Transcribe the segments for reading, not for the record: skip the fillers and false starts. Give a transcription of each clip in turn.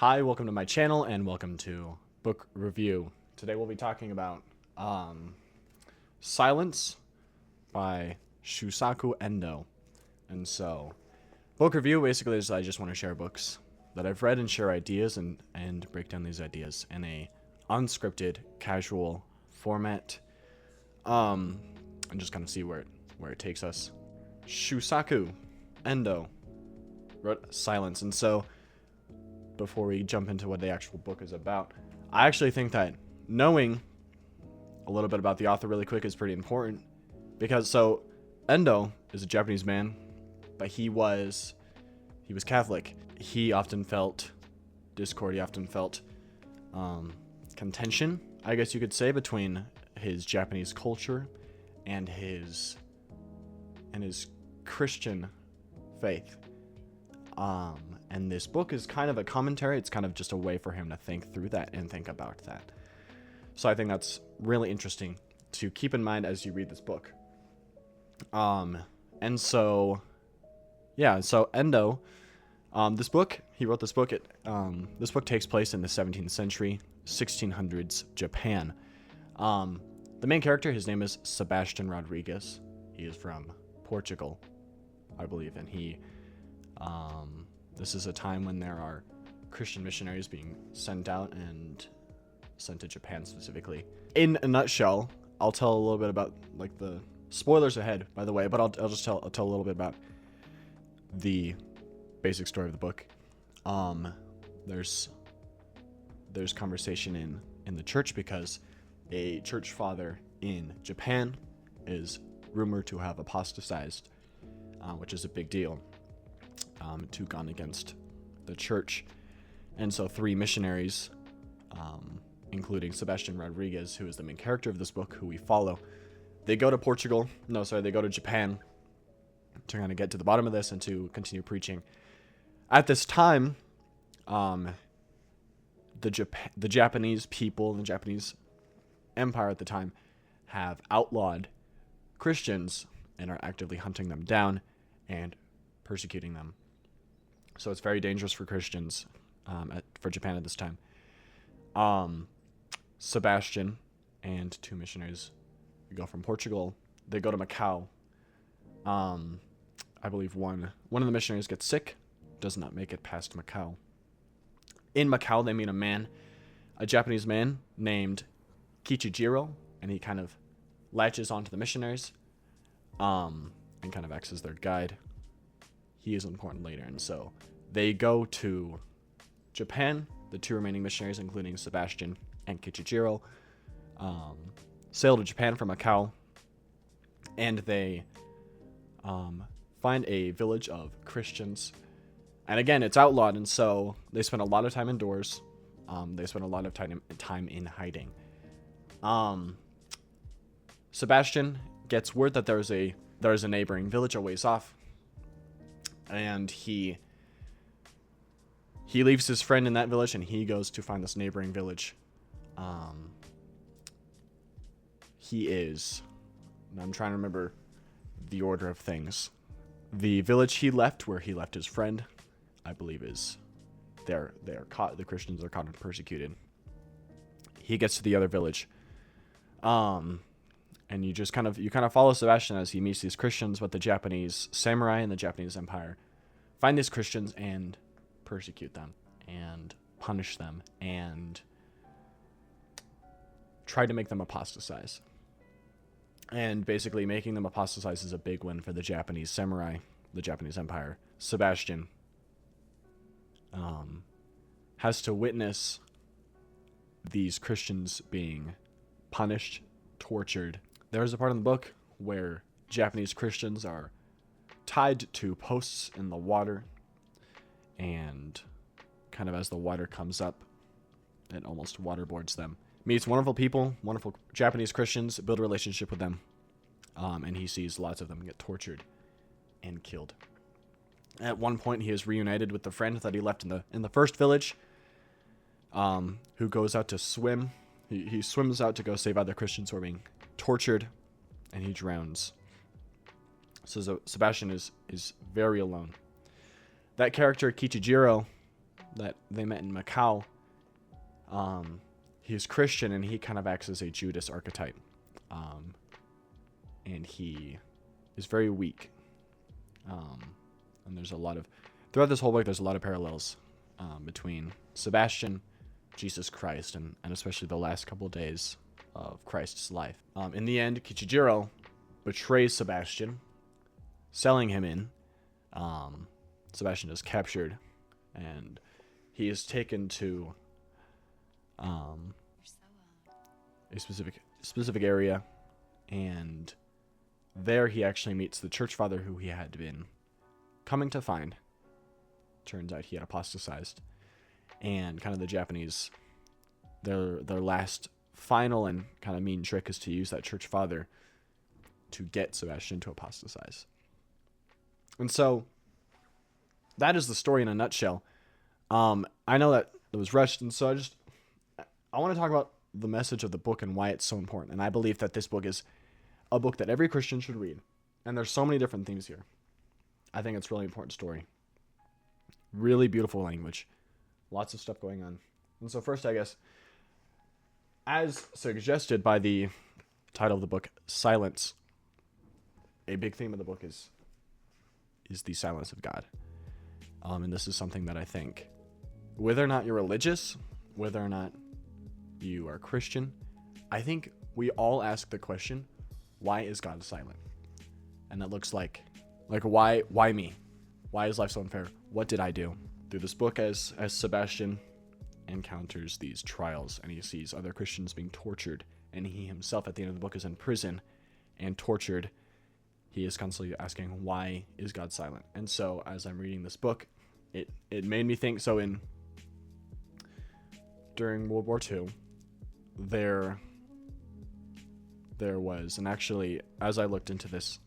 Hi, welcome to my channel and welcome to Book Review. Today we'll be talking about Silence by Shusaku Endo. And so, book review basically is I just want to share books that I've read and share ideas and break down these ideas in a unscripted, casual format. And just kind of see where it takes us. Shusaku Endo wrote Silence, and so before we jump into what the actual book is about, I actually think that knowing a little bit about the author really quick is pretty important, because so Endo is a Japanese man, but he was Catholic. He often felt discord. He often felt contention, I guess you could say, between his Japanese culture and his Christian faith. And this book is kind of a commentary. It's kind of just a way for him to think through that and think about that. So I think that's really interesting to keep in mind as you read this book. And so, yeah, so Endo, this book, he wrote this book. This book takes place in the 17th century, 1600s Japan. The main character, his name is Sebastian Rodriguez. He is from Portugal, I believe, and this is a time when there are Christian missionaries being sent out and sent to Japan specifically. In a nutshell, I'll tell a little bit about, like, the spoilers ahead, by the way, but I'll tell a little bit about the basic story of the book. There's conversation in the church because a church father in Japan is rumored to have apostatized, which is a big deal. To gone against the church, and so three missionaries, including Sebastian Rodriguez, who is the main character of this book, who we follow, they go to they go to Japan to kind of get to the bottom of this and to continue preaching. At this time, the Japanese people, the Japanese Empire at the time, have outlawed Christians and are actively hunting them down and persecuting them. So it's very dangerous for Christians, for Japan at this time. Sebastian and two missionaries go from Portugal. They go to Macau. I believe one of the missionaries gets sick, does not make it past Macau. In Macau, they meet a Japanese man named Kichijiro, and he kind of latches onto the missionaries, and kind of acts as their guide. He is important later, and so they go to Japan. The two remaining missionaries, including Sebastian and Kichijiro, sail to Japan from Macau, and they find a village of Christians. And again, it's outlawed, and so they spend a lot of time indoors. They spend a lot of time in hiding. Sebastian gets word that there is a neighboring village a ways off, and he leaves his friend in that village, and he goes to find this neighboring village. I'm trying to remember the order of things. The village he left, where he left his friend, I believe is they're caught. The Christians are caught and persecuted. He gets to the other village, and you kind of follow Sebastian as he meets these Christians, but the Japanese samurai and the Japanese Empire find these Christians and persecute them and punish them and try to make them apostatize. And basically making them apostatize is a big win for the Japanese samurai, the Japanese Empire. Sebastian has to witness these Christians being punished, tortured. There's a part in the book where Japanese Christians are tied to posts in the water, and kind of as the water comes up, it almost waterboards them. Meets wonderful people, wonderful Japanese Christians, build a relationship with them, and he sees lots of them get tortured and killed. At one point, he is reunited with the friend that he left in the first village, who goes out to swim. He swims out to go save other Christians who are being tortured, and he drowns. So Sebastian is very alone. That character, Kichijiro, that they met in Macau, he's Christian, and he kind of acts as a Judas archetype. And he is very weak. And there's a lot of, throughout this whole book, there's a lot of parallels between Sebastian, Jesus Christ, and especially the last couple days of Christ's life. In the end, Kichijiro betrays Sebastian, selling him in. Sebastian is captured, and he is taken to a specific area, and there he actually meets the church father who he had been coming to find. Turns out he had apostatized, and kind of the Japanese, their last final and kind of mean trick is to use that church father to get Sebastian to apostatize. And so that is the story in a nutshell. I know that it was rushed, and so I want to talk about the message of the book and why it's so important. And I believe that this book is a book that every Christian should read. And there's so many different themes here. I think it's a really important story. Really beautiful language. Lots of stuff going on. And so first, I guess, as suggested by the title of the book, Silence, a big theme of the book is the silence of God. And this is something that I think, whether or not you're religious, whether or not you are Christian, I think we all ask the question, why is God silent? And that looks like why me? Why is life so unfair? What did I do? Through this book, as Sebastian encounters these trials and he sees other Christians being tortured, and he himself at the end of the book is in prison and tortured, he is constantly asking, why is God silent? And so as I'm reading this book, it made me think, so during World War II, there was, and actually, as I looked into this,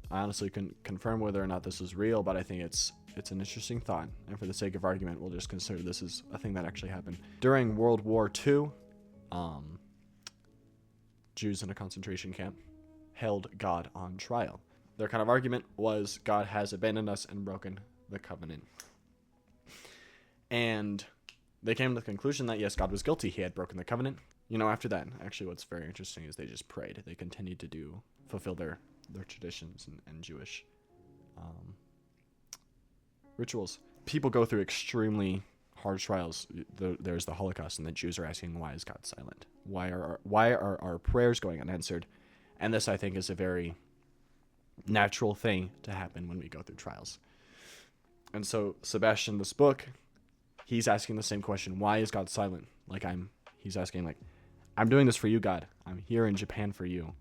I honestly couldn't confirm whether or not this was real, but I think it's an interesting thought, and for the sake of argument, we'll just consider this as a thing that actually happened. During World War II, Jews in a concentration camp held God on trial. Their kind of argument was, God has abandoned us and broken the covenant. And they came to the conclusion that, yes, God was guilty. He had broken the covenant. After that, actually what's very interesting is they just prayed. They continued to fulfill their traditions and Jewish rituals. People go through extremely hard trials. There's the Holocaust, and the Jews are asking, why is God silent? Why are our prayers going unanswered? And this, I think, is a very natural thing to happen when we go through trials. And so Sebastian, this book, he's asking the same question. Why is God silent? He's asking, I'm doing this for you, God. I'm here in Japan for you.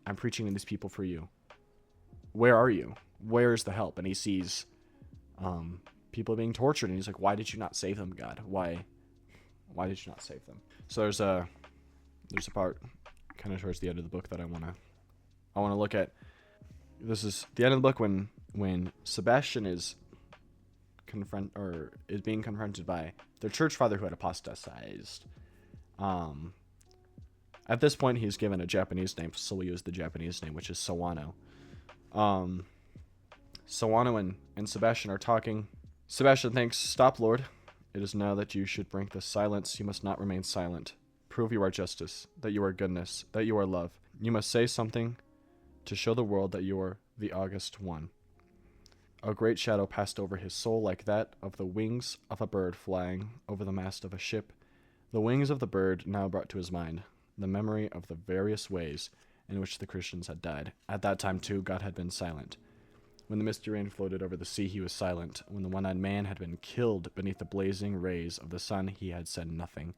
I'm preaching to these people for you. Where are you? Where's the help? And he sees people being tortured, and he's like, why did you not save them, God? Why did you not save them? So there's a part kind of towards the end of the book that I want to look at. This is the end of the book when Sebastian is being confronted by their church father who had apostatized. At this point, he's given a Japanese name, so we'll use the Japanese name, which is Sawano. Sawano and Sebastian are talking. Sebastian thinks, stop, Lord. It is now that you should break the silence. You must not remain silent. Prove you are justice, that you are goodness, that you are love. You must say something to show the world that you are the August One. A great shadow passed over his soul like that of the wings of a bird flying over the mast of a ship. The wings of the bird now brought to his mind the memory of the various ways in which the Christians had died. At that time, too, God had been silent. When the misty rain floated over the sea, he was silent. When the one-eyed man had been killed beneath the blazing rays of the sun, he had said nothing.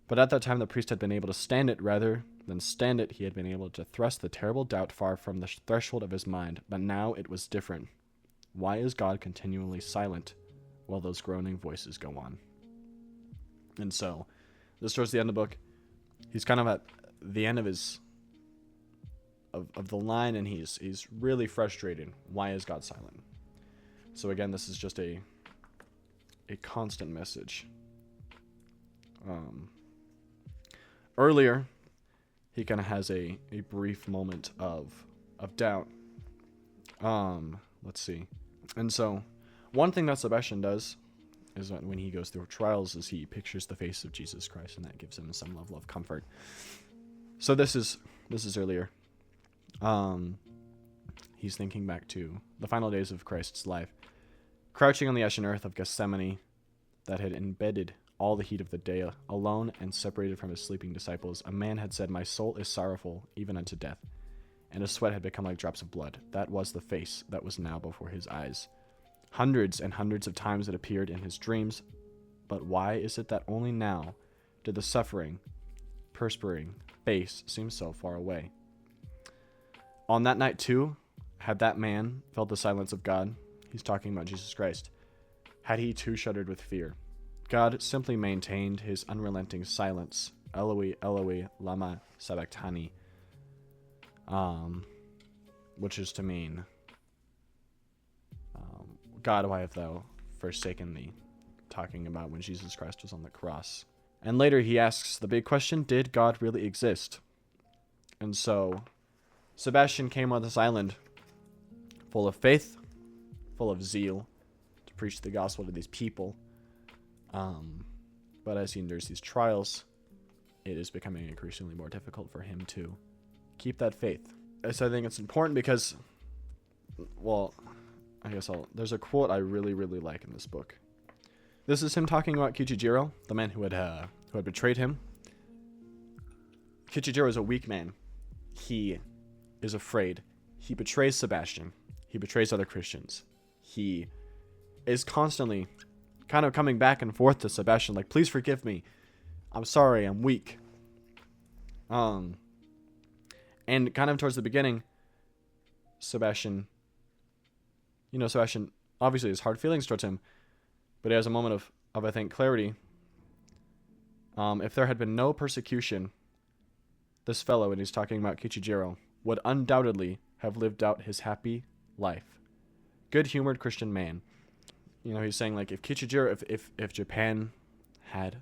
But at that time, the priest had been able to stand it. Rather than stand it, he had been able to thrust the terrible doubt far from the threshold of his mind. But now it was different. Why is God continually silent while those groaning voices go on? And so, this towards the end of the book, he's kind of at the end of of the line, and he's really frustrated. Why is God silent? So again, this is just a constant message. Earlier, he kind of has a brief moment of doubt. Let's see. And so, one thing that Sebastian does is when he goes through trials, is he pictures the face of Jesus Christ, and that gives him some level of comfort. So this is earlier. He's thinking back to the final days of Christ's life. Crouching on the ashen earth of Gethsemane that had embedded all the heat of the day, alone and separated from his sleeping disciples, a man had said, "My soul is sorrowful, even unto death." And his sweat had become like drops of blood. That was the face that was now before his eyes. Hundreds and hundreds of times it appeared in his dreams, but why is it that only now did the suffering, perspiring face seem so far away? On that night too, had that man felt the silence of God? He's talking about Jesus Christ. Had he too shuddered with fear? God simply maintained his unrelenting silence. Eloi, Eloi, lama sabachthani. Which is to mean, God, why have thou forsaken me? Talking about when Jesus Christ was on the cross. And later he asks the big question, did God really exist? And so Sebastian came on this island full of faith, full of zeal to preach the gospel to these people. But as he endures these trials, it is becoming increasingly more difficult for him to keep that faith. So I think it's important because, well, there's a quote I really, really like in this book. This is him talking about Kichijiro, the man who had betrayed him. Kichijiro is a weak man. He is afraid. He betrays Sebastian. He betrays other Christians. He is constantly kind of coming back and forth to Sebastian, like, please forgive me. I'm sorry, I'm weak. And kind of towards the beginning, Sebastian obviously has hard feelings towards him, but he has a moment of I think, clarity. If there had been no persecution, this fellow, and he's talking about Kichijiro, would undoubtedly have lived out his happy life. Good-humored Christian man. You know, he's saying, like, if Kichijiro, if Japan had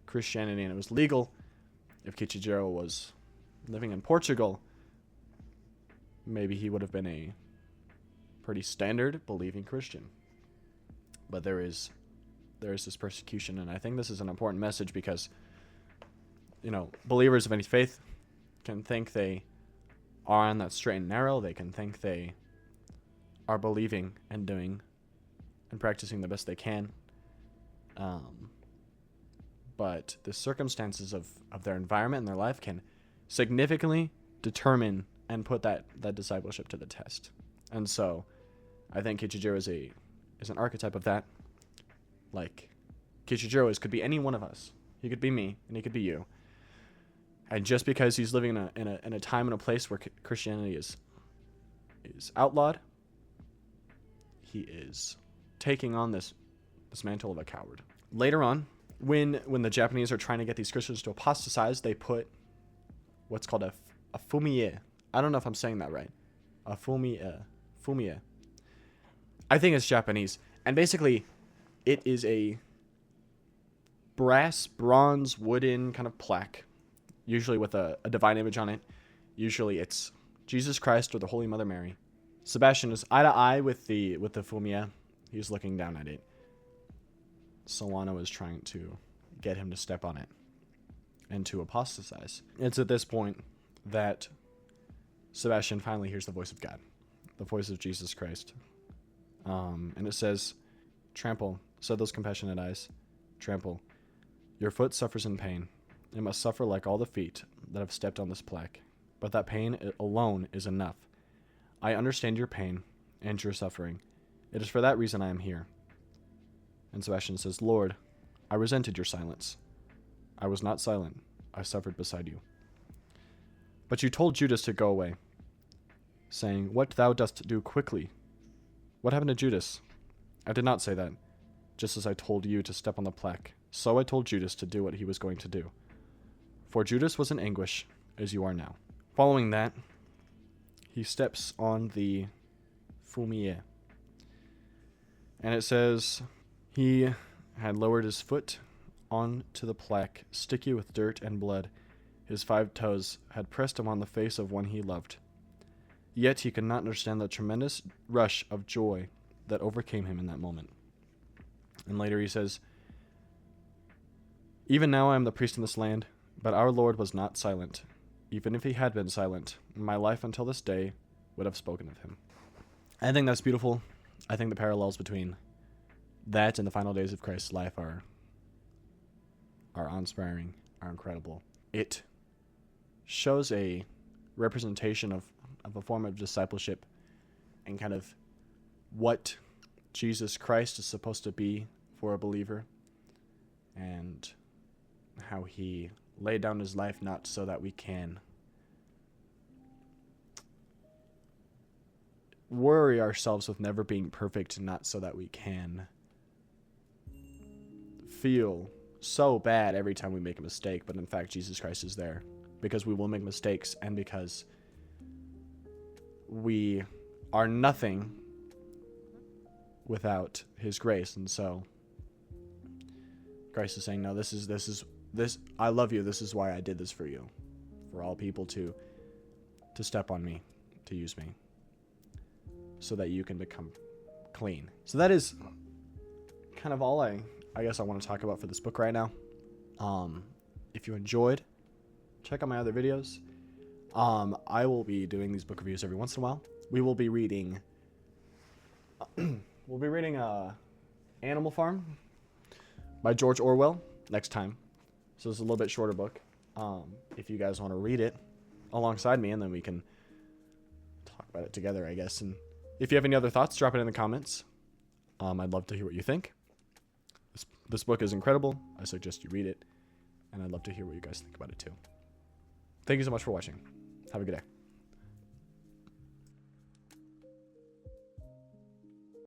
Christianity and it was legal, if Kichijiro was living in Portugal, maybe he would have been a pretty standard believing Christian. But there is this persecution, and I think this is an important message because, you know, believers of any faith can think they are on that straight and narrow. They can think they are believing and doing and practicing the best they can. But the circumstances of their environment and their life can significantly determine and put that discipleship to the test. And so I think Kichijiro is an archetype of that. Like, Kichijiro could be any one of us. He could be me, and he could be you. And just because he's living in a time and a place where Christianity is outlawed, he is taking on this mantle of a coward. Later on, when the Japanese are trying to get these Christians to apostatize, they put what's called a fumie. I don't know if I'm saying that right. A fumie. I think it's Japanese. And basically, it is a bronze, wooden kind of plaque, usually with a divine image on it. Usually it's Jesus Christ or the Holy Mother Mary. Sebastian is eye to eye with the fumie. He's looking down at it. Solano is trying to get him to step on it and to apostatize. It's at this point that Sebastian finally hears the voice of God, the voice of Jesus Christ. And it says, "Trample," said those compassionate eyes. "Trample. Your foot suffers in pain. It must suffer like all the feet that have stepped on this plaque. But that pain alone is enough. I understand your pain and your suffering. It is for that reason I am here." And Sebastian says, "Lord, I resented your silence. I was not silent. I suffered beside you. But you told Judas to go away, saying, 'What thou dost do quickly.' What happened to Judas? I did not say that. Just as I told you to step on the plaque, so I told Judas to do what he was going to do. For Judas was in anguish, as you are now." Following that, he steps on the fumie. And it says, "He had lowered his foot on to the plaque, sticky with dirt and blood. His 5 toes had pressed upon the face of one he loved. Yet he could not understand the tremendous rush of joy that overcame him in that moment. And later he says, "Even now I am the priest in this land, but our Lord was not silent. Even if he had been silent, my life until this day would have spoken of him." I think that's beautiful. I think the parallels between that and the final days of Christ's life are awe-inspiring, are incredible. It shows a representation of a form of discipleship and kind of what Jesus Christ is supposed to be for a believer, and how he laid down his life not so that we can worry ourselves with never being perfect, not so that we can feel so bad every time we make a mistake, but in fact Jesus Christ is there because we will make mistakes, and because we are nothing without his grace. And so Christ is saying, no, this I love you, this is why I did this for you, for all people to step on me, to use me, so that you can become clean. So that is kind of all I guess I want to talk about for this book right now. If you enjoyed, check out my other videos. I will be doing these book reviews every once in a while. We will be reading Animal Farm by George Orwell next time. So it's a little bit shorter book. If you guys want to read it alongside me, and then we can talk about it together, I guess. And if you have any other thoughts, drop it in the comments. I'd love to hear what you think. This book is incredible. I suggest you read it, and I'd love to hear what you guys think about it too. Thank you so much for watching. Have a good day.